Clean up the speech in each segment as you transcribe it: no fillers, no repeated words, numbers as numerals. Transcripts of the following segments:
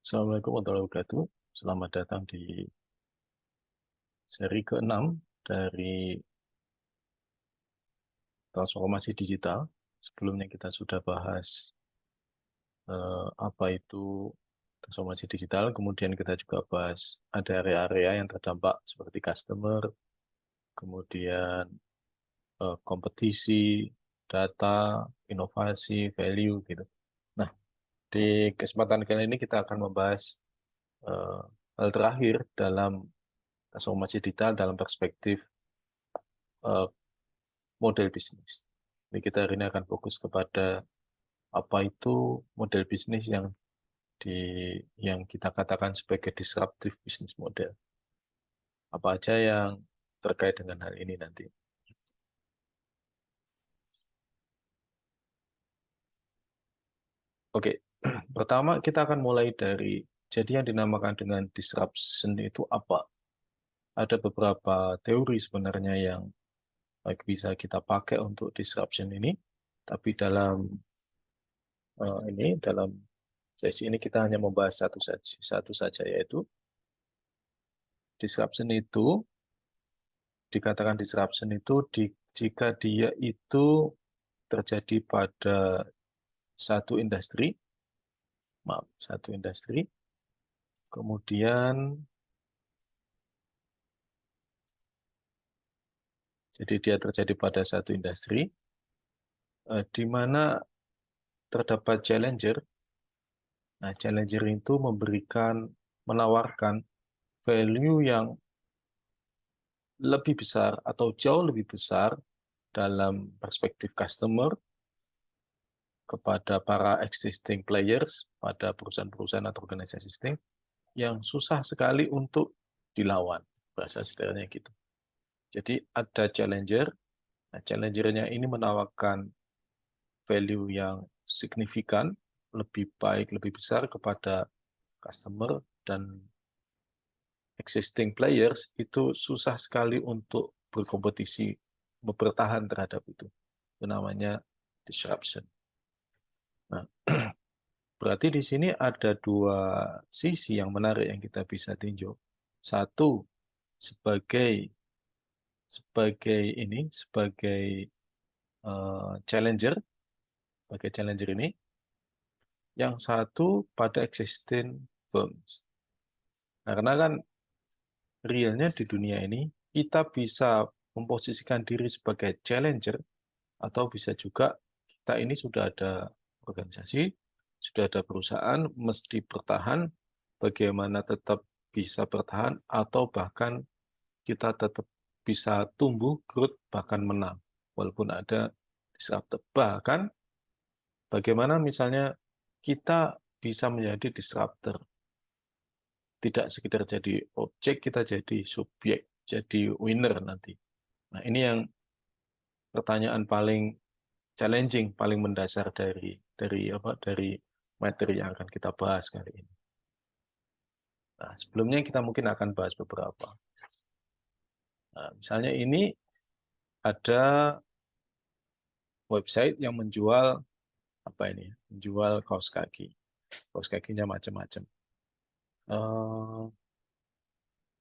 Assalamualaikum warahmatullahi wabarakatuh. Selamat datang di seri ke-6 dari transformasi digital. Sebelumnya kita sudah bahas apa itu transformasi digital, kemudian kita juga bahas ada area-area yang terdampak seperti customer, kemudian kompetisi, data, inovasi, value gitu. Nah, di kesempatan kali ini kita akan membahas eh, hal terakhir dalam transformasi digital dalam perspektif eh, model bisnis. Jadi kita hari ini akan fokus kepada apa itu model bisnis di yang kita katakan sebagai disruptive business model. Apa aja yang terkait dengan hal ini nanti. Oke, pertama kita akan mulai dari jadi yang dinamakan dengan disruption itu apa? Ada beberapa teori sebenarnya yang bisa kita pakai untuk disruption ini, tapi dalam sesi ini kita hanya membahas satu saja yaitu disruption itu dikatakan disruption itu jika dia itu terjadi pada satu industri, kemudian jadi dia terjadi pada satu industri di mana terdapat challenger. Nah, challenger itu menawarkan value yang lebih besar atau jauh lebih besar dalam perspektif customer kepada para existing players, pada perusahaan-perusahaan atau organisasi existing, yang susah sekali untuk dilawan. Bahasa sederhananya gitu. Jadi ada challenger, nah challengernya ini menawarkan value yang signifikan, lebih baik, lebih besar kepada customer, dan existing players itu susah sekali untuk berkompetisi, bertahan terhadap itu. Itu namanya disruption. Nah, berarti di sini ada dua sisi yang menarik yang kita bisa tinjau. Satu, sebagai sebagai challenger, sebagai challenger ini, yang satu pada existing firms. Nah, karena kan realnya di dunia ini kita bisa memposisikan diri sebagai challenger atau bisa juga kita ini sudah ada organisasi, sudah ada perusahaan, mesti bertahan, bagaimana tetap bisa bertahan atau bahkan kita tetap bisa tumbuh, growth, bahkan menang. Walaupun ada disruptor. Bahkan bagaimana misalnya kita bisa menjadi disruptor. Tidak sekedar jadi objek, kita jadi subjek, jadi winner nanti. Nah, ini yang pertanyaan paling challenging, paling mendasar dari materi yang akan kita bahas kali ini. Nah, sebelumnya kita mungkin akan bahas beberapa. Nah, misalnya ini ada website yang menjual apa ini? Menjual kaos kaki. Kaos kakinya macam-macam.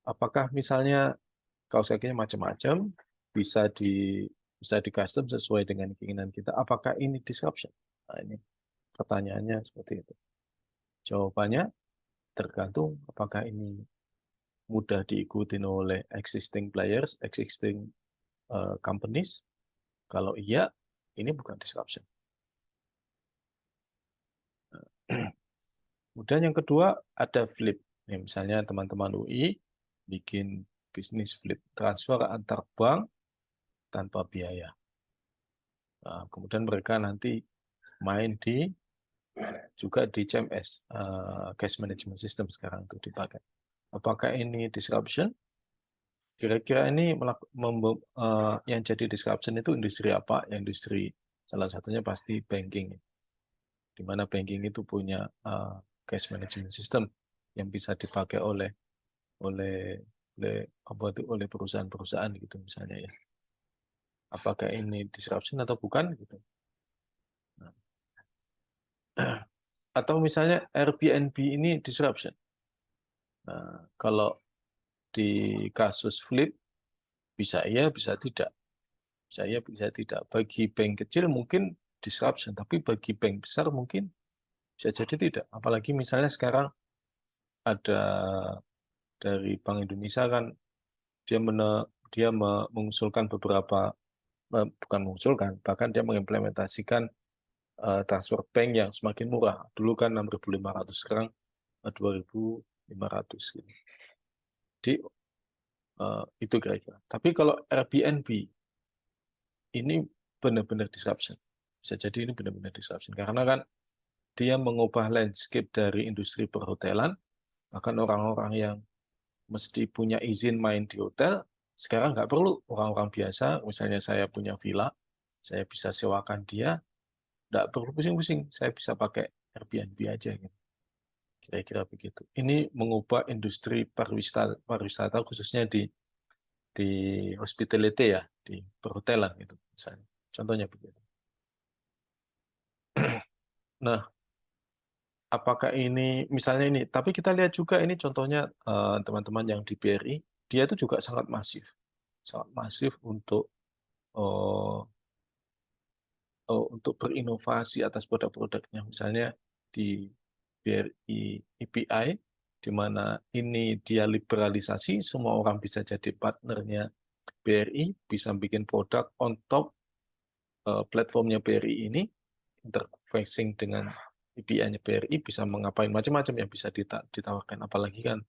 Apakah misalnya kaos kakinya macam-macam bisa di bisa di custom sesuai dengan keinginan kita? Apakah ini disruption? Nah, ini pertanyaannya seperti itu. Jawabannya tergantung apakah ini mudah diikuti oleh existing players, existing companies. Kalau iya, ini bukan disruption. Kemudian yang kedua ada flip. Ya, misalnya teman-teman UI bikin bisnis flip, transfer antar bank tanpa biaya. Nah, kemudian mereka nanti main juga di CMS, Cash Management System sekarang itu dipakai. Apakah ini disruption? Kira-kira ini yang jadi disruption itu industri apa? Industri salah satunya pasti banking, di mana banking itu punya cash management system yang bisa dipakai oleh oleh oleh perusahaan-perusahaan gitu misalnya ya. Apakah ini disruption atau bukan gitu? Nah, atau misalnya Airbnb ini disruption. Nah, kalau di kasus Flip bisa iya, bisa tidak. Bisa iya, bisa tidak. Bagi bank kecil mungkin disruption, tapi bagi bank besar mungkin bisa jadi tidak. Apalagi misalnya sekarang ada dari Bank Indonesia kan dia mengusulkan beberapa bukan mengusulkan, bahkan dia mengimplementasikan transfer bank yang semakin murah. Dulu kan 6.500, sekarang 2.500 gitu. Jadi itu kira-kira. Tapi kalau Airbnb ini benar-benar disruption. Bisa jadi ini benar-benar disruption karena kan dia mengubah landscape dari industri perhotelan, bahkan orang-orang yang mesti punya izin main di hotel, sekarang nggak perlu. Orang-orang biasa, misalnya saya punya villa, saya bisa sewakan dia, nggak perlu pusing-pusing, saya bisa pakai Airbnb aja gitu. Kira-kira begitu. Ini mengubah industri pariwisata khususnya di hospitality ya, di perhotelan gitu misalnya. Contohnya begitu. Nah, apakah ini misalnya ini, tapi kita lihat juga ini contohnya teman-teman yang di BRI, dia itu juga sangat masif eh, untuk berinovasi atas produk-produknya. Misalnya di BRI EPI, di mana ini dia liberalisasi, semua orang bisa jadi partnernya BRI, bisa bikin produk on top platformnya BRI ini, interfacing dengan API-nya BRI, bisa mengapain macam-macam yang bisa ditawarkan. Apalagi kan,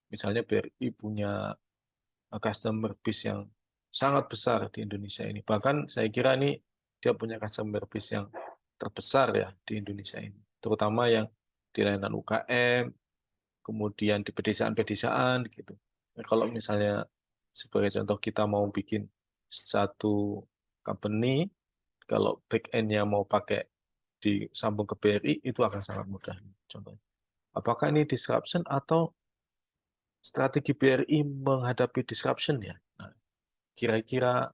misalnya BRI punya customer base yang sangat besar di Indonesia ini. Bahkan saya kira ini dia punya customer base yang terbesar ya di Indonesia ini. Terutama yang di layanan UKM, kemudian di pedesaan-pedesaan gitu. Nah, kalau misalnya sebagai contoh kita mau bikin satu company, kalau back end-nya mau pakai disambung ke BRI, itu akan sangat mudah. Contohnya. Apakah ini disruption atau strategi BRI menghadapi disruption ya? Nah, kira-kira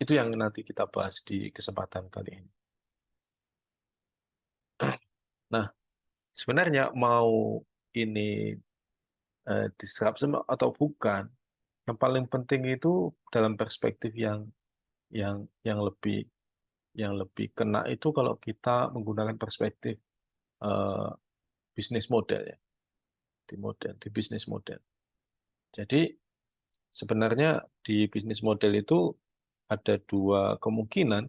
itu yang nanti kita bahas di kesempatan kali ini. Nah, sebenarnya mau ini disruption atau bukan, yang paling penting itu dalam perspektif yang lebih kena itu kalau kita menggunakan perspektif eh, bisnis model ya, di bisnis model. Jadi sebenarnya di bisnis model itu ada dua kemungkinan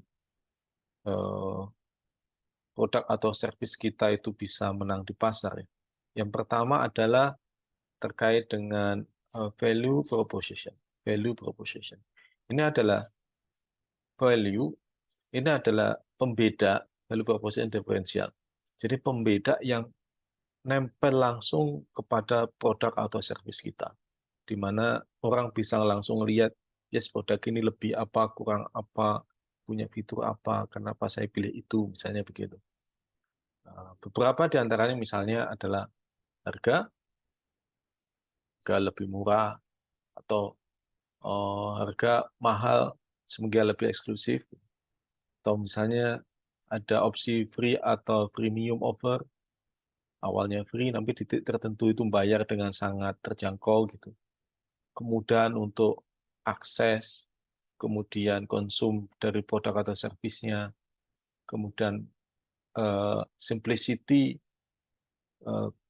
produk atau service kita itu bisa menang di pasar ya. Yang pertama adalah terkait dengan value proposition. Value proposition. Ini adalah value, ini adalah pembeda, value proposition differential. Jadi pembeda yang nempel langsung kepada produk atau service kita. Di mana orang bisa langsung lihat, yes produk ini lebih apa, kurang apa, punya fitur apa, kenapa saya pilih itu, misalnya begitu. Beberapa di antaranya misalnya adalah harga lebih murah, atau harga mahal sehingga lebih eksklusif, atau misalnya ada opsi free atau premium offer, awalnya free, nanti di titik tertentu itu bayar dengan sangat terjangkau gitu. Kemudian untuk akses, kemudian konsum dari produk atau servisnya, kemudian simplicity,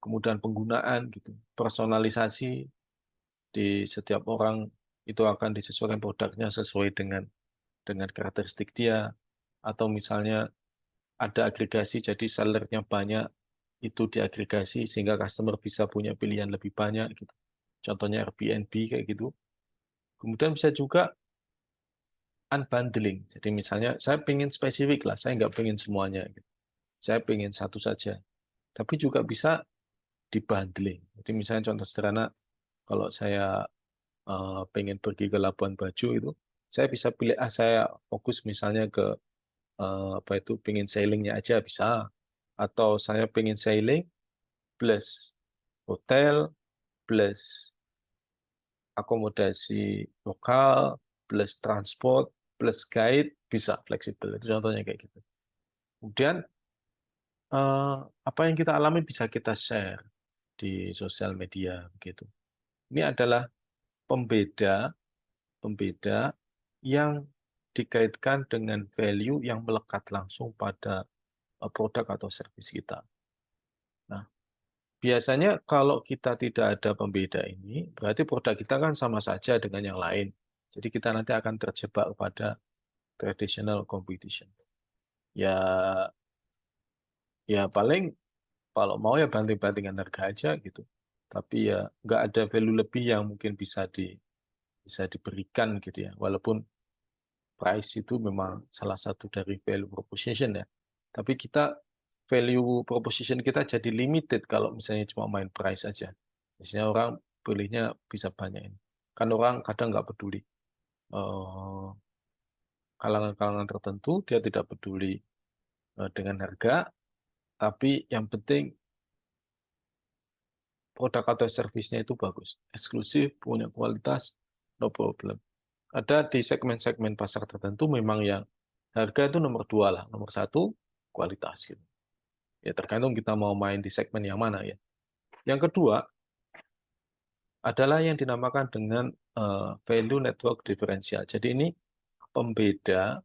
kemudian penggunaan gitu, personalisasi di setiap orang itu akan disesuaikan produknya sesuai dengan karakteristik dia, atau misalnya ada agregasi jadi sellernya banyak, itu diagregasi sehingga customer bisa punya pilihan lebih banyak gitu. Contohnya Airbnb kayak gitu. Kemudian bisa juga unbundling. Jadi misalnya saya pengen spesifik lah, saya nggak pengen semuanya. Gitu. Saya pengen satu saja. Tapi juga bisa dibundling. Jadi misalnya contoh sederhana, kalau saya pengen pergi ke Labuan Bajo itu, saya bisa pilih, saya fokus misalnya ke apa itu, pengen sailingnya aja bisa. Atau saya pengen sailing plus hotel, plus akomodasi lokal, plus transport, plus guide, bisa fleksibel. Itu contohnya kayak gitu. Kemudian apa yang kita alami bisa kita share di sosial media begitu. Ini adalah pembeda yang dikaitkan dengan value yang melekat langsung pada produk atau service kita. Nah, biasanya kalau kita tidak ada pembeda ini, berarti produk kita kan sama saja dengan yang lain. Jadi kita nanti akan terjebak pada traditional competition. Ya, ya paling kalau mau ya banting-bantingan harga aja gitu. Tapi ya nggak ada value lebih yang mungkin bisa diberikan gitu ya. Walaupun price itu memang salah satu dari value proposition ya. Tapi kita value proposition kita jadi limited kalau misalnya cuma main price aja. Biasanya orang belinya bisa banyak ini. Kan orang kadang nggak peduli. Kalangan-kalangan tertentu dia tidak peduli dengan harga, tapi yang penting produk atau servisnya itu bagus, eksklusif, punya kualitas, no problem. Ada di segmen-segmen pasar tertentu memang yang harga itu nomor 2 lah, nomor 1 kualitas gitu. Ya tergantung kita mau main di segmen yang mana ya. Yang kedua adalah yang dinamakan dengan value network differential. Jadi ini pembeda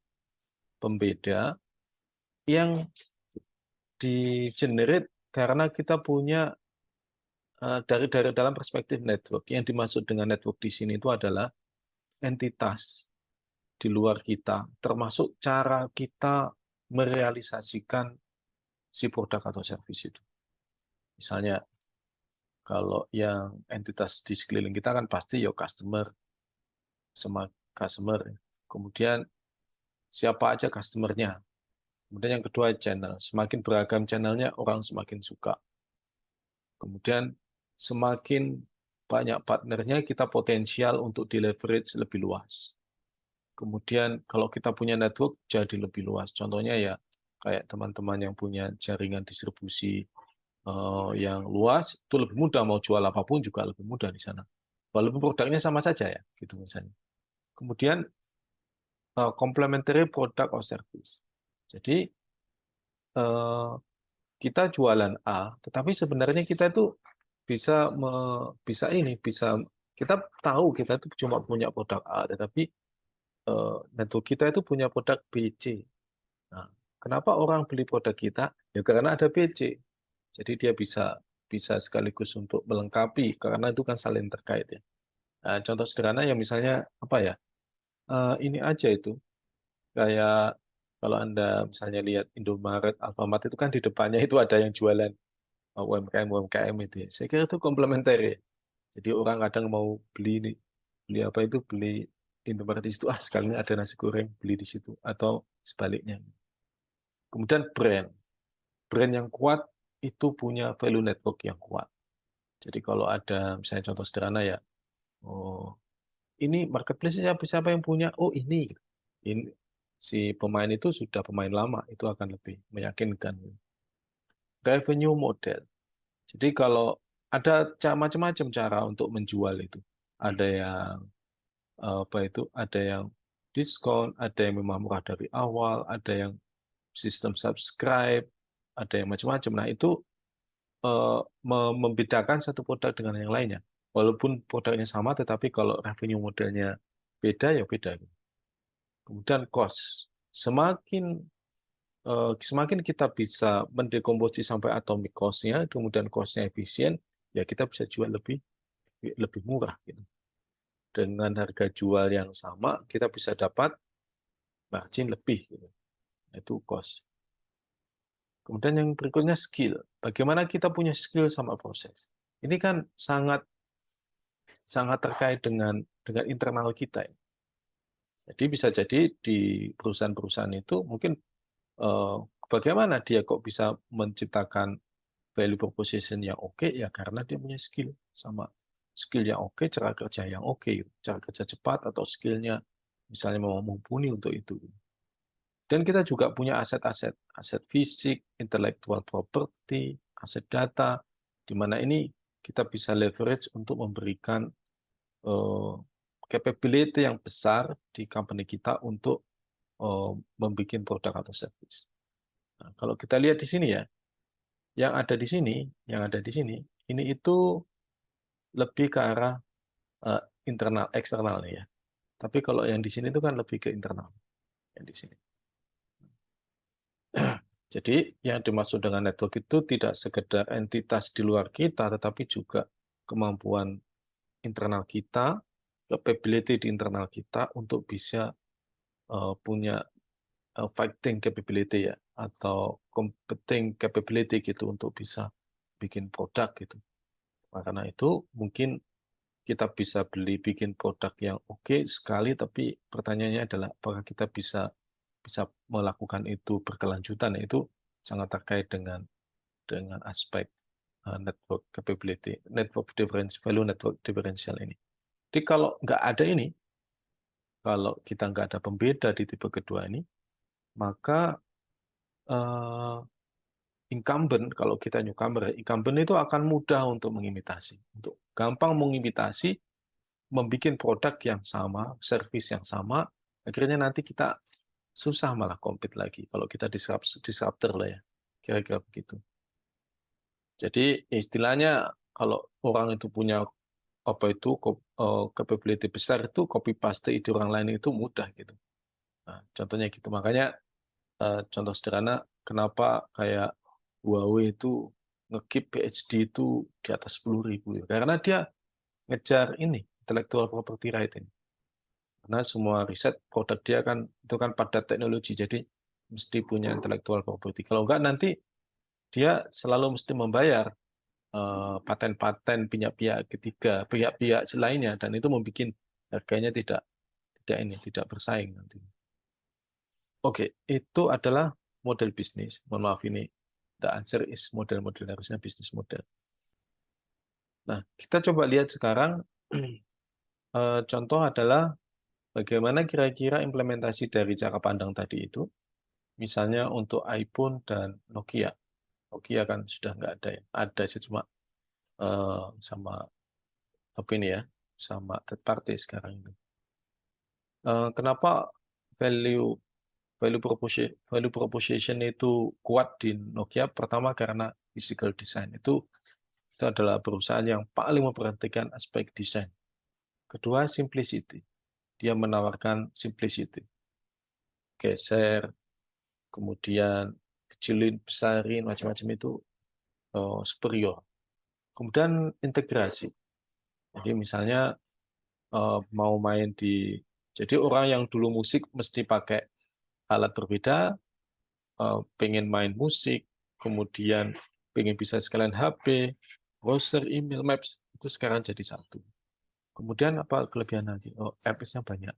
yang di-generate karena kita punya dari dalam perspektif network. Yang dimaksud dengan network di sini itu adalah entitas di luar kita, termasuk cara kita merealisasikan si produk atau service itu. Misalnya, kalau yang entitas di sekeliling kita kan pasti ya customer, sama customer. Kemudian siapa aja customernya. Kemudian yang kedua channel. Semakin beragam channelnya, orang semakin suka. Kemudian semakin banyak partnernya, kita potensial untuk di leverage lebih luas. Kemudian kalau kita punya network jadi lebih luas. Contohnya ya kayak teman-teman yang punya jaringan distribusi yang luas itu lebih mudah, mau jual apapun juga lebih mudah di sana. Walaupun produknya sama saja ya, gitu misalnya. Kemudian complementary product or service. Jadi eh, kita jualan A, tetapi sebenarnya kita itu bisa kita tahu kita itu cuma punya produk A, tetapi network kita itu punya produk B, C. Nah, kenapa orang beli produk kita? Ya karena ada BC. Jadi dia bisa sekaligus untuk melengkapi karena itu kan saling terkait ya. Nah, contoh sederhana yang misalnya apa ya? Ini aja itu kayak kalau Anda misalnya lihat Indomaret, Alfamart itu kan di depannya itu ada yang jualan UMKM itu ya. Saya kira itu komplementer ya. Jadi orang kadang mau beli apa itu beli Indomaret di situ, sekalian ada nasi goreng beli di situ atau sebaliknya. Kemudian brand yang kuat itu punya value network yang kuat. Jadi kalau ada misalnya contoh sederhana ya, oh ini marketplace siapa yang punya? Oh ini si pemain itu sudah pemain lama, itu akan lebih meyakinkan. Revenue model. Jadi kalau ada macam-macam cara untuk menjual itu. Ada yang apa itu? Ada yang diskon, ada yang memang murah dari awal, ada yang sistem subscribe, ada yang macam-macam. Nah itu membedakan satu produk dengan yang lainnya. Walaupun produknya sama, tetapi kalau revenue modelnya beda ya beda. Kemudian cost. Semakin kita bisa mendekomposisi sampai atomic cost-nya, kemudian cost-nya efisien, ya kita bisa jual lebih lebih murah. Gitu. Dengan harga jual yang sama, kita bisa dapat margin lebih. Gitu. Itu cost. Kemudian yang berikutnya skill. Bagaimana kita punya skill sama proses. Ini kan sangat terkait dengan internal kita. Jadi bisa jadi di perusahaan-perusahaan itu mungkin eh, bagaimana dia kok bisa menciptakan value proposition yang oke ya karena dia punya skill yang oke, cara kerja yang oke, cara kerja cepat atau skillnya misalnya mau mumpuni untuk itu. Dan kita juga punya aset fisik, intellectual property, aset data, di mana ini kita bisa leverage untuk memberikan capability yang besar di company kita untuk membuat produk atau service. Nah, kalau kita lihat di sini ya, yang ada di sini, ini itu lebih ke arah internal, eksternal ya. Tapi kalau yang di sini itu kan lebih ke internal, yang di sini. Jadi yang dimaksud dengan network itu tidak sekedar entitas di luar kita, tetapi juga kemampuan internal kita, capability di internal kita untuk bisa punya fighting capability ya, atau competing capability gitu untuk bisa bikin produk gitu. Nah, karena itu mungkin kita bisa bikin produk yang oke sekali, tapi pertanyaannya adalah apakah kita bisa melakukan itu berkelanjutan. Itu sangat terkait dengan aspek network capability, network differential, value network differential ini. Jadi kalau nggak ada ini, kalau kita nggak ada pembeda di tipe kedua ini, maka incumbent, kalau kita newcomer, incumbent itu akan mudah untuk mengimitasi, untuk gampang mengimitasi, membuat produk yang sama, service yang sama, akhirnya nanti kita susah malah compete lagi kalau kita disruptor lah ya, kira-kira begitu. Jadi istilahnya kalau orang itu punya capability besar, itu copy paste ide orang lain itu mudah gitu. Nah, contohnya gitu. Makanya contoh sederhana kenapa kayak Huawei itu nge-keep PhD itu di atas 10.000 ya. Karena dia ngejar ini intellectual property right ini. Karena semua riset produk dia kan itu kan pada teknologi, jadi mesti punya intellectual property. Kalau enggak nanti dia selalu mesti membayar paten-paten pihak-pihak ketiga, pihak-pihak lainnya, dan itu membuat harganya tidak bersaing nanti. Oke, itu adalah model bisnis. Mohon maaf ini, the answer is model-model, harusnya bisnis model. Nah, kita coba lihat sekarang, contoh adalah bagaimana kira-kira implementasi dari cara pandang tadi itu, misalnya untuk iPhone dan Nokia. Nokia kan sudah nggak ada ya, ada sih cuma sama apa ini ya, sama third party sekarang itu. Kenapa value proposition itu kuat di Nokia? Pertama karena physical design itu adalah perusahaan yang paling memperhatikan aspek desain. Kedua, simplicity. Dia menawarkan simplicity. Geser, kemudian kecilin, besarin, macam-macam itu superior. Kemudian integrasi. Jadi misalnya mau main jadi orang yang dulu musik mesti pakai alat berbeda, pengen main musik, kemudian pengen bisa sekalian HP, browser, email, maps, itu sekarang jadi satu. Kemudian apa kelebihan lagi? Apps-nya banyak.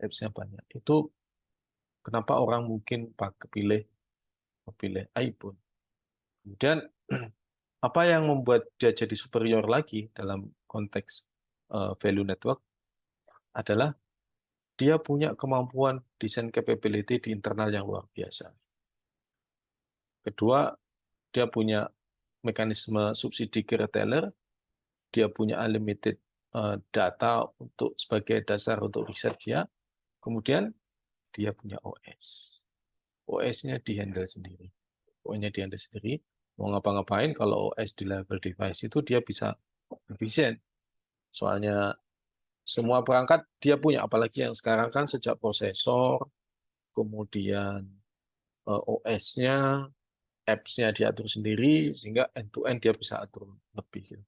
Apps-nya banyak. Itu kenapa orang mungkin pilih iPhone. Kemudian apa yang membuat dia jadi superior lagi dalam konteks value network adalah dia punya kemampuan desain capability di internal yang luar biasa. Kedua, dia punya mekanisme subsidi ke retailer, dia punya unlimited data sebagai dasar untuk riset dia, kemudian dia punya OS. OS-nya di-handle sendiri. OS-nya di-handle sendiri, mau ngapa-ngapain kalau OS di level device itu dia bisa efisien. Soalnya semua perangkat dia punya, apalagi yang sekarang kan sejak prosesor, kemudian OS-nya, apps-nya diatur sendiri, sehingga end-to-end dia bisa atur lebih.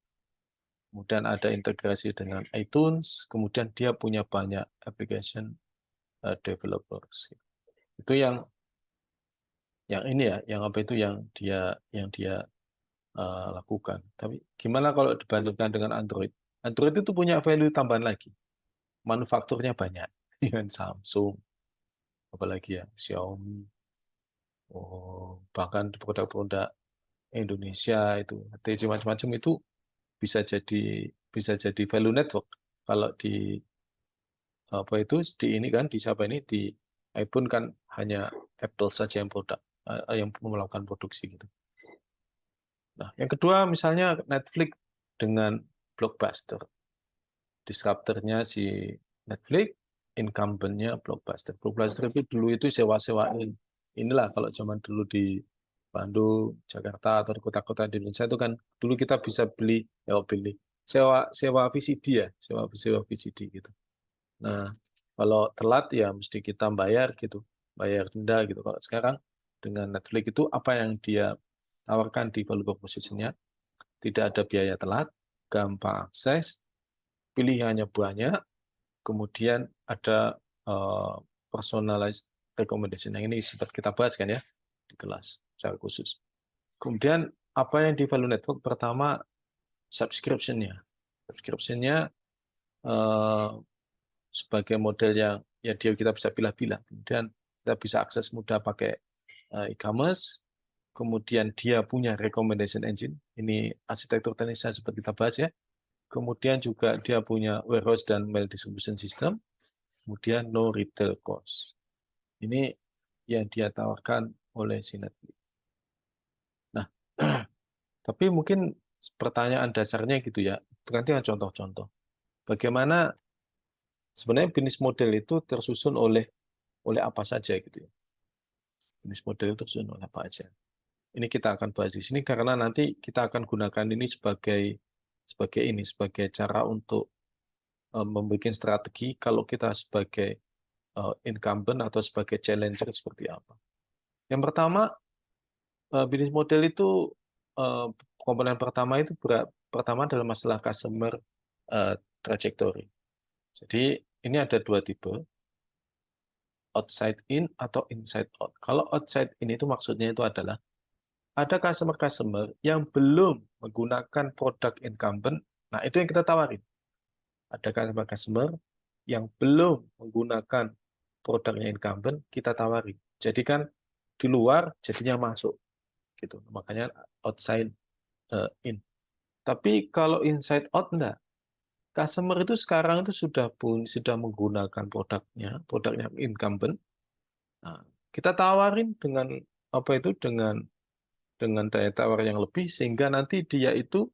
Kemudian ada integrasi dengan iTunes, kemudian dia punya banyak application developers. Itu yang ini ya, yang apa itu yang dia lakukan. Tapi gimana kalau dibandingkan dengan Android? Android itu punya value tambahan lagi. Manufakturnya banyak. Dengan Samsung, apalagi ya, Xiaomi, bahkan produk-produk Indonesia itu, HTC macam-macam itu bisa jadi value network. Kalau di apa itu di ini kan di siapa ini di iPhone kan hanya Apple saja yang yang melakukan produksi gitu. Nah, yang kedua misalnya Netflix dengan Blockbuster. Disruptornya si Netflix, incumbent-nya Blockbuster. Blockbuster itu dulu itu sewa-sewain. Inilah kalau zaman dulu di Bandung, Jakarta, atau di kota-kota di Indonesia itu kan dulu kita bisa sewa VCD ya, sewa VCD gitu. Nah, kalau telat ya mesti kita bayar gitu, bayar denda gitu. Kalau sekarang dengan Netflix itu apa yang dia tawarkan di value proposition-nya, tidak ada biaya telat, gampang akses, pilihannya banyak, kemudian ada personalized recommendation. Yang ini sempat kita bahas kan ya di kelas secara khusus. Kemudian apa yang di value network? Pertama, subscription-nya. Subscription-nya sebagai model yang ya kita bisa pilih-pilih. Kemudian kita bisa akses mudah pakai e-commerce. Kemudian dia punya recommendation engine. Ini arsitektur teknisnya seperti kita bahas ya. Kemudian juga dia punya warehouse dan mail distribution system. Kemudian no retail cost. Ini yang dia tawarkan oleh si Netflix. Nah, tapi mungkin pertanyaan dasarnya gitu ya. Nanti contoh-contoh. Bagaimana sebenarnya bisnis model itu tersusun oleh apa saja gitu ya. Bisnis model itu tersusun oleh apa aja. Ini kita akan bahas di sini karena nanti kita akan gunakan ini sebagai cara untuk membuat strategi kalau kita sebagai incumbent atau sebagai challenger seperti apa. Yang pertama, bisnis model itu komponen pertama itu pertama adalah masalah customer trajectory. Jadi ini ada dua tipe, outside in atau inside out. Kalau outside in itu maksudnya itu adalah ada customer-customer yang belum menggunakan produk incumbent, nah itu yang kita tawarin. Ada customer-customer yang belum menggunakan produknya incumbent, kita tawarin. Jadi kan di luar jadinya masuk gitu. Makanya outside in. Tapi kalau inside out enggak. Customer itu sekarang itu sudah menggunakan produknya incumbent. Nah, kita tawarin dengan apa itu dengan daya tawar yang lebih sehingga nanti dia itu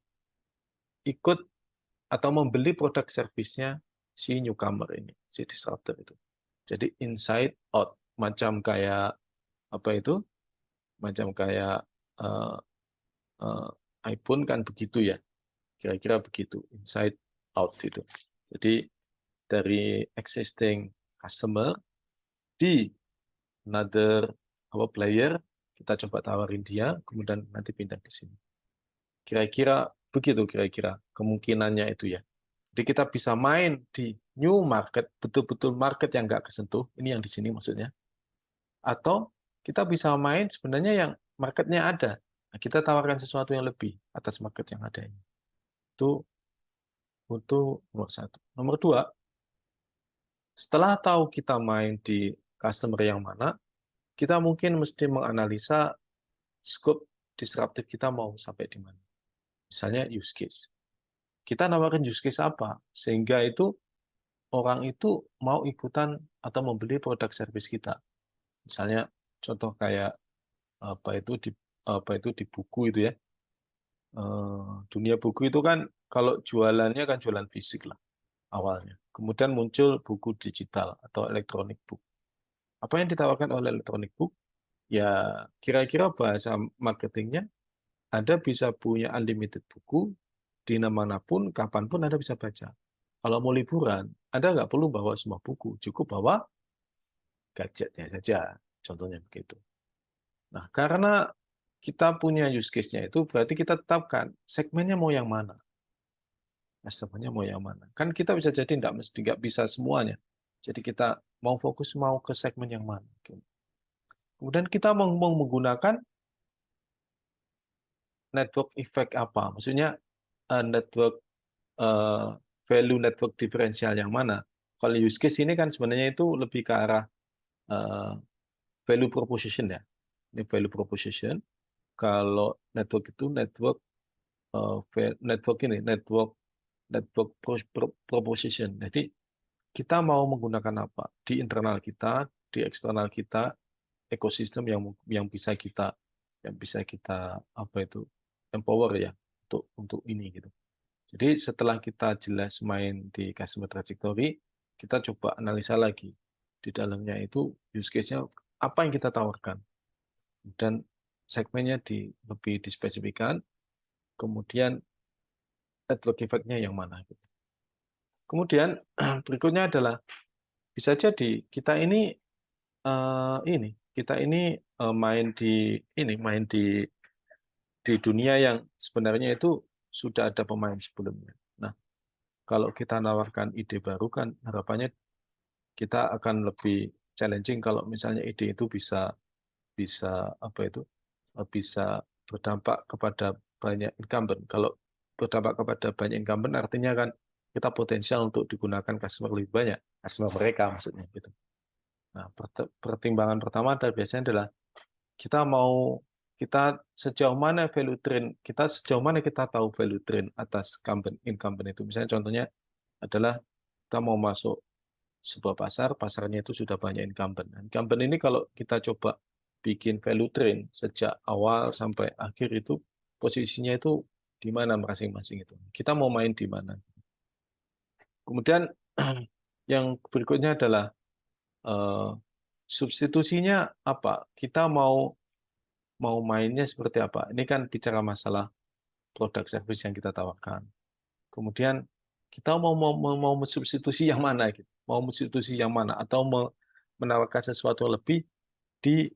ikut atau membeli produk servisnya si newcomer ini, si disruptor itu. Jadi inside out, macam kayak apa itu? Macam kayak uh, uh, iPhone kan begitu ya, kira-kira begitu, inside out itu. Jadi dari existing customer di another player, kita coba tawarin dia, kemudian nanti pindah ke sini. Kira-kira begitu kira-kira kemungkinannya itu ya. Jadi kita bisa main di new market, betul-betul market yang nggak kesentuh, ini yang di sini maksudnya. Atau kita bisa main sebenarnya yang marketnya ada. Nah, kita tawarkan sesuatu yang lebih atas market yang ada ini. Itu untuk nomor satu. Nomor dua, setelah tahu kita main di customer yang mana, kita mungkin mesti menganalisa scope disruptif kita mau sampai di mana. Misalnya use case. Kita nawarkan use case apa? Sehingga itu orang itu mau ikutan atau membeli produk service kita. Misalnya contoh kayak apa itu di buku itu ya. Dunia buku itu kan kalau jualannya kan jualan fisik lah awalnya. Kemudian muncul buku digital atau electronic book. Apa yang ditawarkan oleh electronic book? Ya kira-kira bahasa marketingnya Anda bisa punya unlimited buku di manapun, kapanpun Anda bisa baca. Kalau mau liburan, Anda nggak perlu bawa semua buku, cukup bawa gadgetnya saja, contohnya begitu. Nah, karena kita punya use case-nya itu, berarti kita tetapkan segmennya mau yang mana. Customer-nya mau yang mana. Kan kita bisa jadi nggak bisa semuanya. Jadi kita mau fokus mau ke segmen yang mana. Kemudian kita mau menggunakan network effect apa? Maksudnya network value network diferensial yang mana? Kalau use case ini kan sebenarnya itu lebih ke arah value proposition ya. Ini value proposition. Kalau network itu network proposition. Jadi kita mau menggunakan apa di internal kita, di eksternal kita, ekosistem yang bisa kita apa itu empower ya untuk ini gitu. Jadi setelah kita jelas main di customer trajectory, kita coba analisa lagi di dalamnya itu use case-nya apa yang kita tawarkan dan segmennya lebih dispesifikan, kemudian network effect-nya yang mana gitu. Kemudian berikutnya adalah bisa jadi kita ini main di dunia yang sebenarnya itu sudah ada pemain sebelumnya. Nah, kalau kita nawarkan ide baru kan harapannya kita akan lebih challenging kalau misalnya ide itu bisa bisa apa itu bisa berdampak kepada banyak incumbent. Kalau berdampak kepada banyak incumbent artinya kan kita potensial untuk digunakan customer lebih banyak, customer mereka maksudnya gitu. Nah, pertimbangan pertama biasanya adalah kita mau kita sejauh mana sejauh mana kita tahu value train atas incumbent itu. Misalnya contohnya adalah kita mau masuk sebuah pasarnya itu sudah banyak incumbent. Incumbent ini kalau kita coba bikin value train sejak awal sampai akhir itu posisinya itu di mana masing-masing itu. Kita mau main di mana. Kemudian yang berikutnya adalah eh, substitusinya apa? Kita mau mau mainnya seperti apa? Ini kan bicara masalah produk service yang kita tawarkan. Kemudian kita mau mensubstitusi yang mana gitu. Mau mensubstitusi yang mana atau menawarkan sesuatu yang lebih di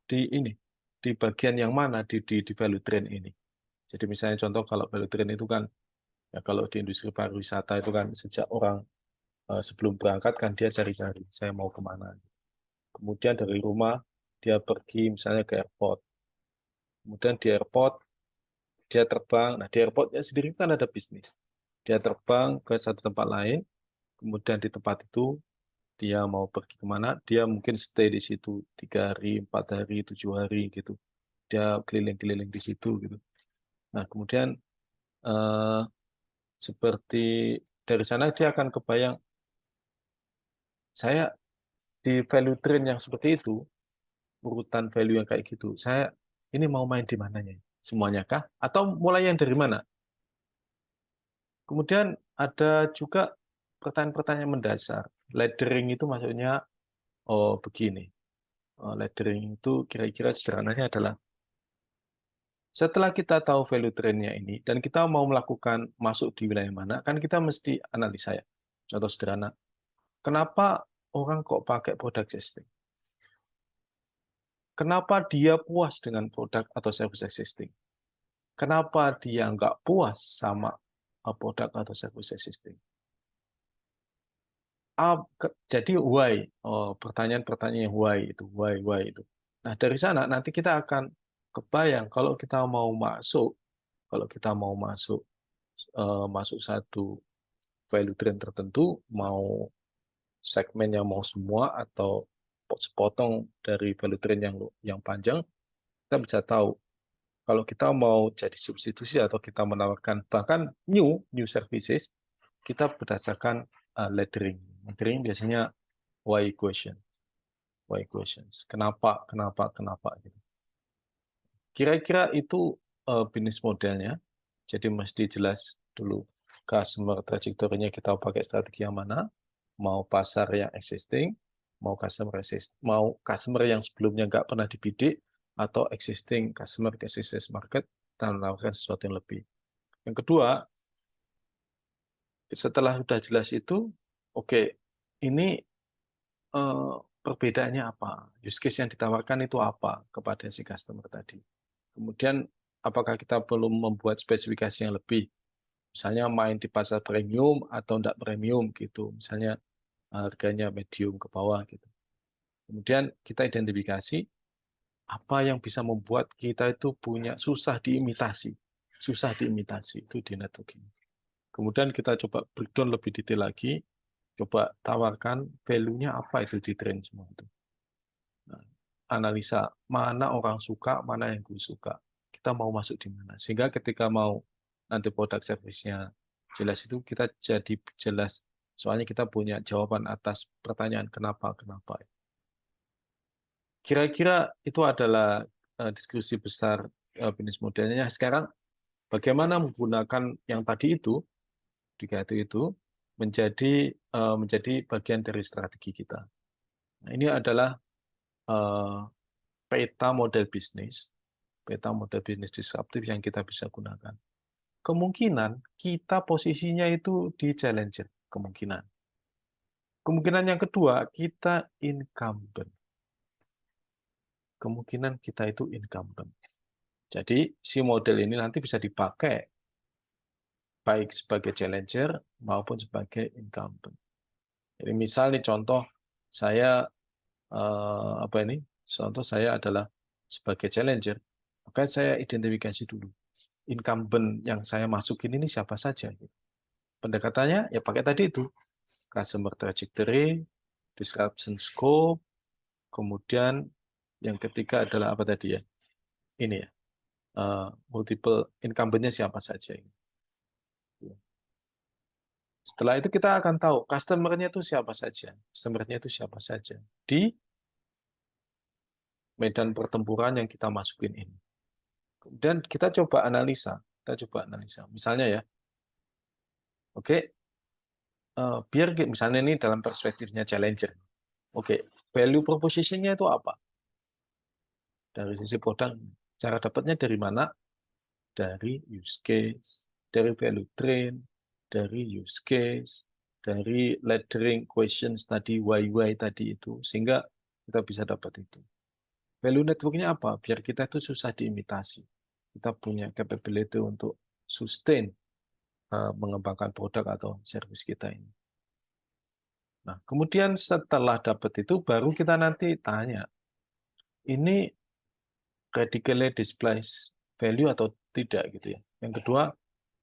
di bagian yang mana di value train ini. Jadi misalnya contoh kalau value train itu kan ya kalau di industri pariwisata itu kan sejak orang sebelum berangkat kan dia cari-cari saya mau kemana. Kemudian dari rumah dia pergi misalnya ke airport. Kemudian di airport dia terbang. Nah di airportnya sendiri kan ada bisnis. Dia terbang ke satu tempat lain. Kemudian di tempat itu dia mau pergi kemana? Dia mungkin stay di situ 3 hari, 4 hari, 7 hari gitu. Dia keliling-keliling di situ gitu. Nah kemudian eh, seperti dari sana dia akan kebayang saya di value train yang seperti itu, urutan value yang kayak gitu, saya ini mau main di mananya? Semuanya kah? Atau mulai yang dari mana? Kemudian ada juga pertanyaan-pertanyaan mendasar. Laddering itu maksudnya, oh begini, laddering itu kira-kira sederhananya adalah, setelah kita tahu value train-nya ini, dan kita mau melakukan masuk di wilayah mana, kan kita mesti analisa ya. Contoh sederhana, kenapa orang kok pakai produk existing? Kenapa dia puas dengan produk atau service existing? Kenapa dia nggak puas sama produk atau service existing? Jadi why? Pertanyaan-pertanyaan yang why itu. Nah dari sana nanti kita akan kebayang kalau kita mau masuk satu value train tertentu, mau segmen yang mau semua atau sepotong dari value train yang panjang, kita bisa tahu kalau kita mau jadi substitusi atau kita menawarkan bahkan new services, kita berdasarkan laddering. Laddering biasanya why question, why questions. Kenapa, kenapa, kenapa gitu. Kira-kira itu bisnis modelnya. Jadi mesti jelas dulu customer trajectory-nya kita pakai strategi yang mana, mau pasar yang existing, mau customer yang sebelumnya nggak pernah dibidik, atau existing customer ke existing market dan menawarkan sesuatu yang lebih. Yang kedua, setelah sudah jelas itu, oke, ini perbedaannya apa? Use case yang ditawarkan itu apa kepada si customer tadi? Kemudian, apakah kita perlu membuat spesifikasi yang lebih? Misalnya main di pasar premium atau tidak premium gitu. Misalnya harganya medium ke bawah gitu. Kemudian kita identifikasi apa yang bisa membuat kita itu punya susah diimitasi. Susah diimitasi itu di networking. Kemudian kita coba breakdown lebih detail lagi, coba tawarkan value-nya apa itu di train semua itu. Nah, analisa mana orang suka, mana yang gue suka. Kita mau masuk di mana. Sehingga ketika mau nanti produk service-nya jelas itu kita jadi jelas. Soalnya kita punya jawaban atas pertanyaan kenapa. Kira-kira itu adalah diskusi besar bisnis modelnya. Sekarang bagaimana menggunakan yang tadi itu, tiga itu menjadi bagian dari strategi kita. Nah, ini adalah peta model bisnis disruptif yang kita bisa gunakan. Kemungkinan kita posisinya itu di challenger, kemungkinan. Kemungkinan yang kedua, kita incumbent. Kemungkinan kita itu incumbent. Jadi, si model ini nanti bisa dipakai baik sebagai challenger maupun sebagai incumbent. Jadi, misal nih contoh, saya contoh saya adalah sebagai challenger, maka saya identifikasi dulu incumbent yang saya masukin ini siapa saja. Pendekatannya ya pakai tadi itu, customer trajectory, disruption scope, kemudian yang ketiga adalah apa tadi ya? Ini ya, multiple incumbent-nya siapa saja. Setelah itu kita akan tahu customer-nya itu siapa saja. Customer-nya itu siapa saja di medan pertempuran yang kita masukin ini. Kemudian kita coba analisa. Misalnya ya, oke, biar misalnya ini dalam perspektifnya challenger. Oke, value proposition-nya itu apa? Dari sisi produk, cara dapatnya dari mana? Dari use case, dari value train, dari use case, dari laddering questions tadi, why tadi itu, sehingga kita bisa dapat itu. Value network-nya apa? Biar kita itu susah diimitasi. Kita punya capability untuk sustain mengembangkan produk atau service kita ini. Nah, kemudian setelah dapat itu, baru kita nanti tanya, ini radically displace value atau tidak gitu ya. Yang kedua,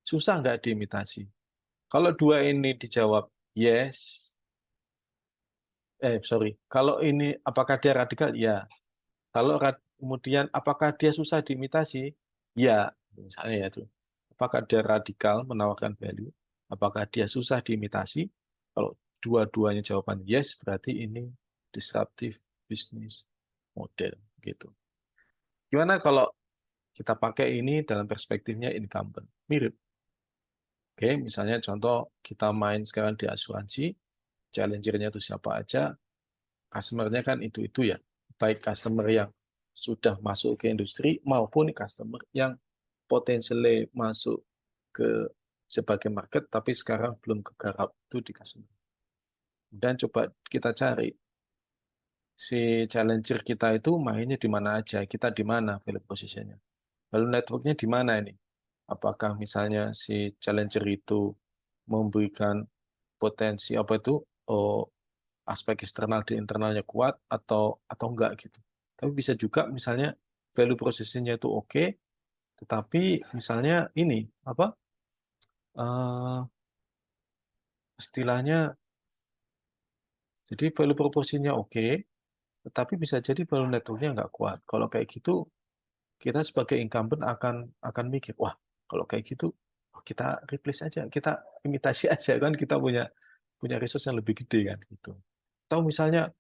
susah nggak diimitasi? Kalau dua ini dijawab yes, kalau ini apakah dia radikal? Ya. Kalau kemudian apakah dia susah diimitasi? Ya, misalnya ya itu. Apakah dia radikal menawarkan value? Apakah dia susah diimitasi? Kalau dua-duanya jawaban yes, berarti ini disruptive business model gitu. Gimana kalau kita pakai ini dalam perspektifnya incumbent? Mirip. Oke, misalnya contoh kita main sekarang di asuransi, challenger-nya itu siapa aja, customer-nya kan itu ya. Baik customer yang sudah masuk ke industri maupun customer yang potensial masuk ke sebagai market tapi sekarang belum kegarap itu di customer. Dan coba kita cari si challenger kita itu mainnya di mana aja, kita di mana value position-nya. Lalu network-nya di mana ini? Apakah misalnya si challenger itu memberikan potensi aspek eksternal dan internalnya kuat atau enggak gitu. Tapi bisa juga misalnya value processing-nya itu oke, tetapi misalnya ini istilahnya, jadi value proposition-nya oke, tetapi bisa jadi value network-nya nggak kuat. Kalau kayak gitu, kita sebagai incumbent akan mikir, wah kalau kayak gitu kita replace aja, kita imitasi aja kan, kita punya resource yang lebih gede kan gitu. Atau misalnya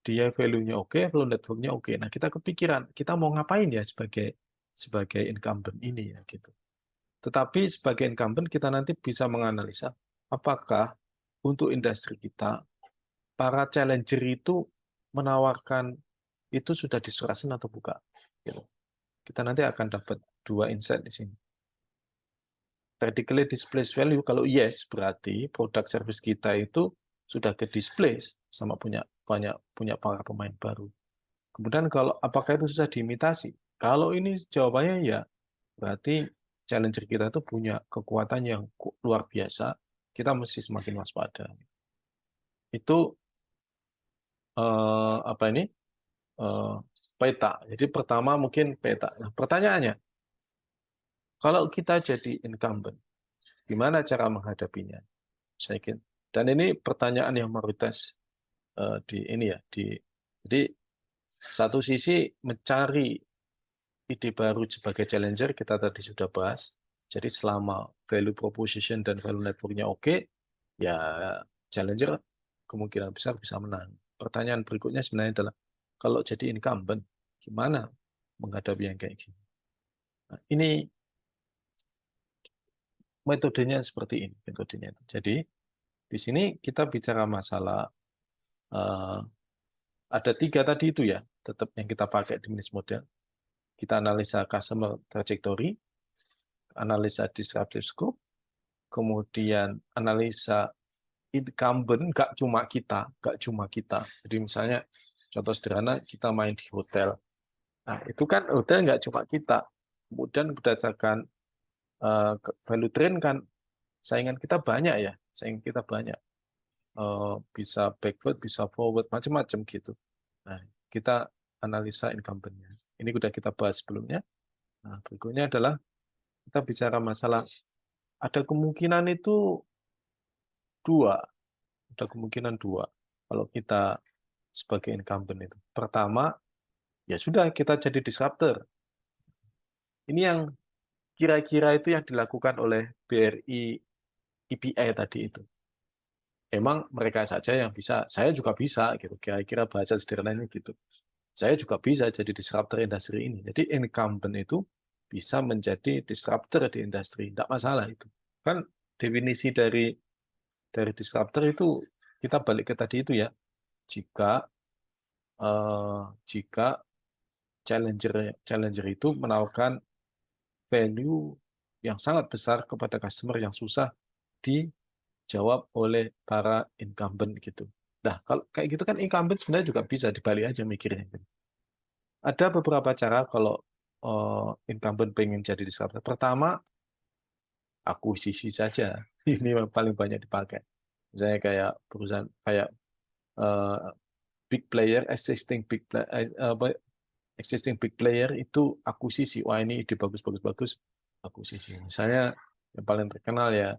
dia value-nya oke, value network-nya oke. Nah, kita kepikiran, kita mau ngapain ya sebagai incumbent ini ya gitu. Tetapi sebagai incumbent kita nanti bisa menganalisa apakah untuk industri kita para challenger itu menawarkan itu sudah disruption atau bukan. Gitu. Kita nanti akan dapat dua insight di sini. Radically displace value, kalau yes berarti produk service kita itu sudah ke displace sama punya para pemain baru. Kemudian kalau apakah itu susah diimitasi? Kalau ini jawabannya ya, berarti challenger kita itu punya kekuatan yang luar biasa. Kita mesti semakin waspada. Itu peta. Jadi pertama mungkin peta. Nah, pertanyaannya, kalau kita jadi incumbent, gimana cara menghadapinya? Dan ini pertanyaan yang mayoritas jadi satu sisi mencari ide baru sebagai challenger, kita tadi sudah bahas. Jadi selama value proposition dan value network-nya oke, ya challenger kemungkinan besar bisa menang. Pertanyaan berikutnya sebenarnya adalah, kalau jadi incumbent, gimana menghadapi yang kayak gini? Nah, ini metodenya seperti ini. Jadi di sini kita bicara masalah ada 3 tadi itu ya. tetap yang kita pakai di business model. Kita analisa customer trajectory, analisa disruptive scope, kemudian analisa incumbent, nggak cuma kita. Jadi misalnya contoh sederhana, kita main di hotel. Nah, itu kan hotel nggak cuma kita. Kemudian berdasarkan value train kan saingan kita banyak ya, bisa backward, bisa forward, macam-macam gitu. Nah, kita analisa incumbent-nya. Ini sudah kita bahas sebelumnya. Nah, berikutnya adalah kita bicara masalah ada kemungkinan itu dua, kalau kita sebagai incumbent itu. Pertama, ya sudah kita jadi disruptor. Ini yang kira-kira itu yang dilakukan oleh BRI EPI tadi itu. Emang mereka saja yang bisa, saya juga bisa gitu. Kira-kira bahasa sederhananya gitu. Saya juga bisa jadi disruptor industri ini. Jadi incumbent itu bisa menjadi disruptor di industri, tidak masalah itu. Kan definisi dari disruptor itu kita balik ke tadi itu ya. Jika challenger itu menawarkan value yang sangat besar kepada customer yang susah dijawab oleh para incumbent gitu. Nah, kalau kayak gitu kan incumbent sebenarnya juga bisa dibalik aja mikirnya. Ada beberapa cara kalau incumbent pengen jadi disruptor. Pertama, akuisisi saja. Ini yang paling banyak dipakai. Misalnya kayak perusahaan kayak uh, big player, existing big player itu akuisisi. Wah, ini ide bagus, akuisisi. Misalnya yang paling terkenal ya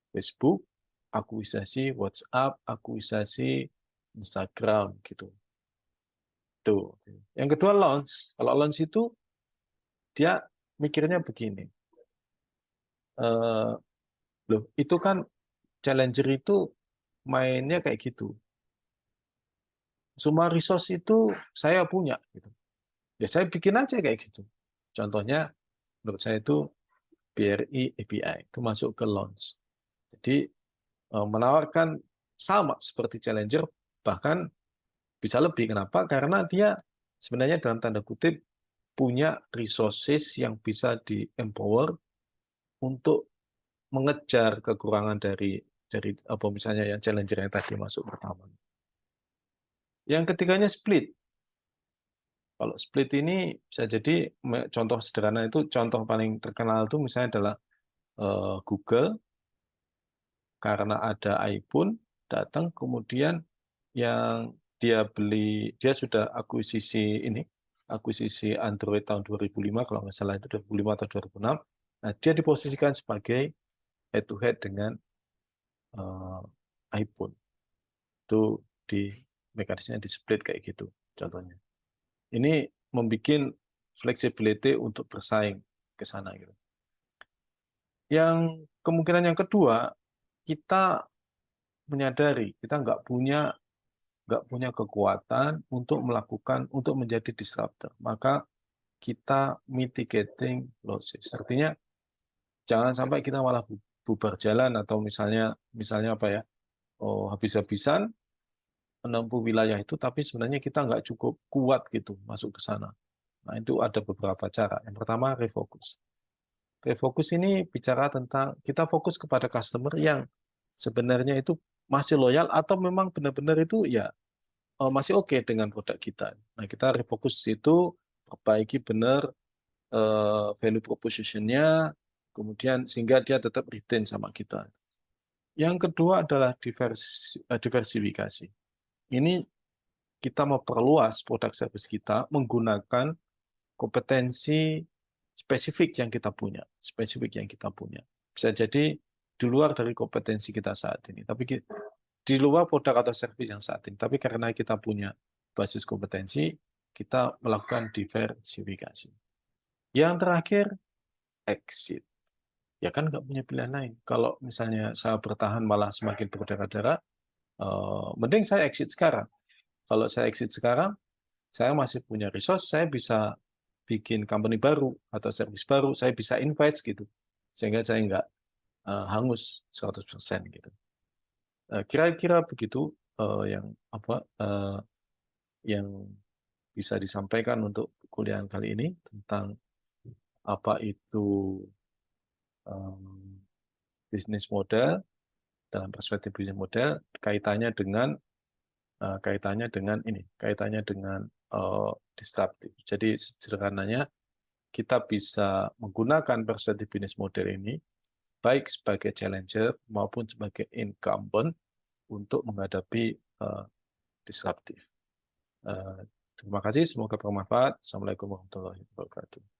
Facebook, akuisisi WhatsApp, akuisisi Instagram gitu. Tuh. Yang kedua launch. Kalau launch itu dia mikirnya begini. Loh, itu kan challenger itu mainnya kayak gitu. Semua resource itu saya punya gitu. Ya saya bikin aja kayak gitu. Contohnya menurut saya itu BRI API itu masuk ke launch. Jadi menawarkan sama seperti challenger, bahkan bisa lebih. Kenapa? Karena dia sebenarnya dalam tanda kutip punya resources yang bisa di-empower untuk mengejar kekurangan dari apa misalnya yang challenger yang tadi masuk pertama. Yang ketiganya split. Kalau split ini bisa jadi contoh sederhana itu contoh paling terkenal itu misalnya adalah Google karena ada iPhone datang kemudian yang dia sudah akuisisi Android tahun 2005 kalau nggak salah itu 2005 atau 2006. Nah, dia diposisikan sebagai head to head dengan iPhone. Itu di mekanismenya di split kayak gitu contohnya. Ini membuat flexibility untuk bersaing ke sana gitu. Yang kemungkinan yang kedua, kita menyadari kita nggak punya kekuatan untuk menjadi disruptor. Maka kita mitigating losses. Artinya jangan sampai kita malah bubar jalan atau misalnya apa ya, habis-habisan menempuh wilayah itu, tapi sebenarnya kita nggak cukup kuat gitu masuk ke sana. Nah, itu ada beberapa cara. Yang pertama, refocus. Refocus ini bicara tentang kita fokus kepada customer yang sebenarnya itu masih loyal atau memang benar-benar itu ya masih oke dengan produk kita. Nah, kita refocus itu perbaiki benar value proposition-nya, kemudian sehingga dia tetap retain sama kita. Yang kedua adalah diversifikasi. Ini kita memperluas produk service kita menggunakan kompetensi spesifik yang kita punya. Bisa jadi di luar dari kompetensi kita saat ini, tapi di luar produk atau service yang saat ini. Tapi karena kita punya basis kompetensi, kita melakukan diversifikasi. Yang terakhir, exit. Ya kan nggak punya pilihan lain. Kalau misalnya saya bertahan malah semakin berdarah-darah, mending saya exit sekarang. Kalau saya exit sekarang, saya masih punya resource, saya bisa bikin company baru atau service baru, saya bisa invest gitu. Sehingga saya nggak hangus 100% gitu. Kira-kira begitu yang bisa disampaikan untuk kuliah kali ini tentang apa itu bisnis model dalam perspektif bisnis model, kaitannya dengan disruptif. Jadi sederhananya kita bisa menggunakan perspektif bisnis model ini baik sebagai challenger maupun sebagai incumbent untuk menghadapi disruptif. Terima kasih, semoga bermanfaat. Assalamualaikum warahmatullahi wabarakatuh.